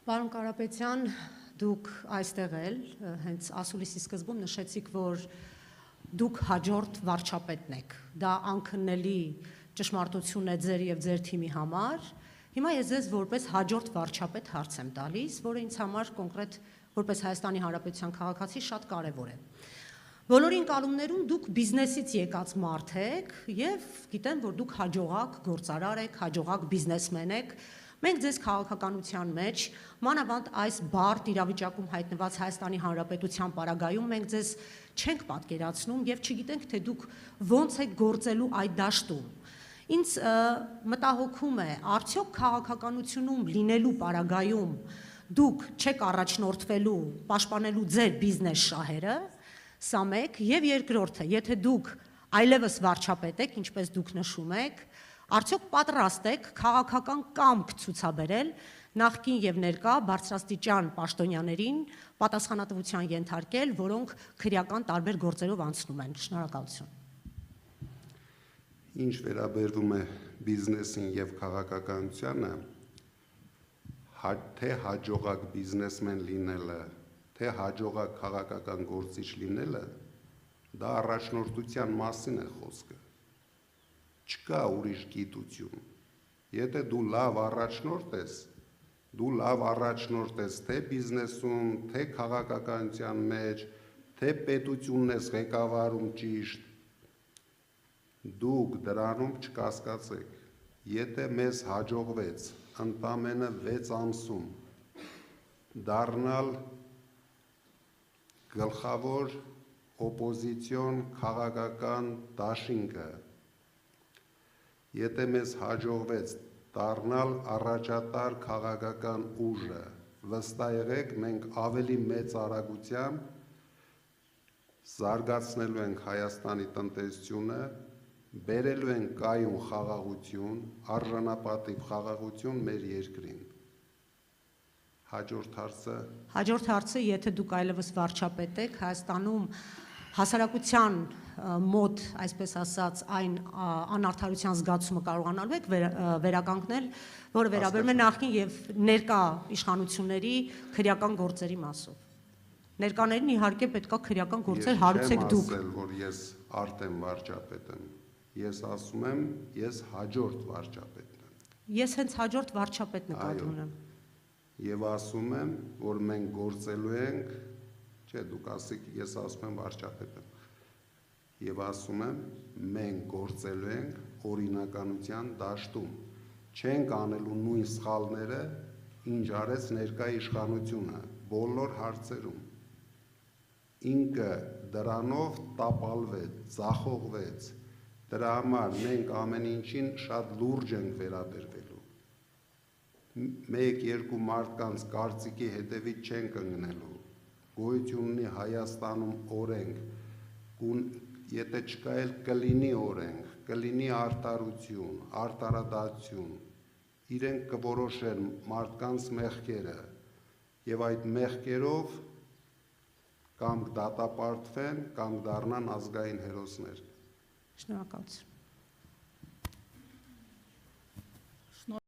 Պարոն Կարապետյան, դուք այստեղ էլ հենց ասուլիսի սկզբում նշեցիք, որ դուք հաջորդ վարչապետն եք, դա անքննելի ճշմարտություն է ձեր եւ ձեր թիմի համար, հիմա ես ձեզ որպես հաջորդ վարչապետ հարց եմ տալիս, որը ինձ համար կոնկրետ որպես Հայաստանի Հանրապետության քաղաքացի շատ կարևոր է։ Բոլոր ընկալումներում դուք բիզնեսից եկած մարդ եք եւ գիտեմ, որ դուք հաջողակ գործարար եք, հաջողակ բիզնեսմեն եք։ Մենք ձեզ քաղաքականության մեջ, մանավանդ այս բարդ իրավիճակում հայտնված Հայաստանի Հանրապետության պարագայում մենք ձեզ չենք պատկերացնում եւ չգիտենք, թե դուք ոնց եք գործելու այդ դաշտում։ Ինձ մտահոգում է, արդյոք քաղաքականությունում լինելու պարագայում դուք չեք առաջնորդվելու պաշտպանելու ձեր բիզնես շահերը, սա մեկ, եւ երկրորդը, եթե դուք այլևս վարչապետ եք, ինչպես դուք նշում եք, արդյոք պատրաստ եք քաղաքական կամք ցուցաբերել նախկին եւ ներկա բարձրաստիճան պաշտոնյաներին պատասխանատվության ենթարկել, որոնք քրեական տարբեր գործերով անցնում են։ Շնորհակալություն։ Ինչ վերաբերվում է բիզնեսին եւ քաղաքականությանը, թե հաջողակ բիզնեսմեն լինելը, թե հաջողակ քաղաքական գործիչ լինելը, դա առաջնորդության մասին է խոսքը։ Չկա ուրիշ գիտություն։ Եթե դու լավ առաջնորդ ես թե բիզնեսում, թե քաղաքականության մեջ, թե պետությունն ես ղեկավարում ճիշտ, դուք դրանում չկասկածեք։ Եթե մեզ հաջողվեց ընդամենը 6 ամսում դառնալ գլխավոր օպոզիցիոն քաղաքական դաշինքը, եթե մեզ հաջողվեց դառնալ առաջատար քաղաքական ուժը, վստահ եղեք, մենք ավելի մեծ արագությամբ զարգացնելու ենք Հայաստանի տնտեսությունը, բերելու ենք կայուն խաղաղություն, արժանապատիվ խաղաղություն մեր երկրին։ Հաջորդ հարցը, եթե դուք այլևս վարչապետ եք, Հայաստանում հասարակության մոտ, այսպես ասած, այն անարդարության զգացումը կարողանալու եք վերականգնել, որը վերաբերում է նախկին եւ ներկա իշխանությունների քրեական գործերի մասով։ Ներկաներին իհարկե պետքա քրեական գործեր հարուցեք դուք։ Ես չեմ ասել, որ ես արդեն վարչապետ եմ։ Ես ասում եմ, ես հաջորդ վարչապետն եմ։ Ես հենց հաջորդ վարչապետ նկատի ունեմ։ Եվ ասում եմ, որ մենք գործելու ենք, չէ, դուք ասեք, ես ասում եմ վարչապետ եմ։ Եվ ասում եմ, մենք գործելու ենք օրինականության դաշտում։ Չենք անելու նույն սխալները, ինչ արեց ներկա իշխանությունը, բոլոր հարցերում։ Ինքը դրանով տապալվեց, ձախողվեց։ Դրա համար մենք ամեն ինչին շատ լուրջ ենք վերաբերվելու։ Մեկ-երկու մարդկանց կարծիքի հետևից չենք ընկնելու։ Գոյություն ունի Հայաստանում օրենք, եթե չկա էլ կլինի օրենք, կլինի արդարություն, արդարադատություն, իրենք կորոշեն մարդկանց մեղքերը եւ այդ մեղքերով կամ դատապարտվեն, կամ դառնան ազգային հերոսներ։ Շնորհակալություն։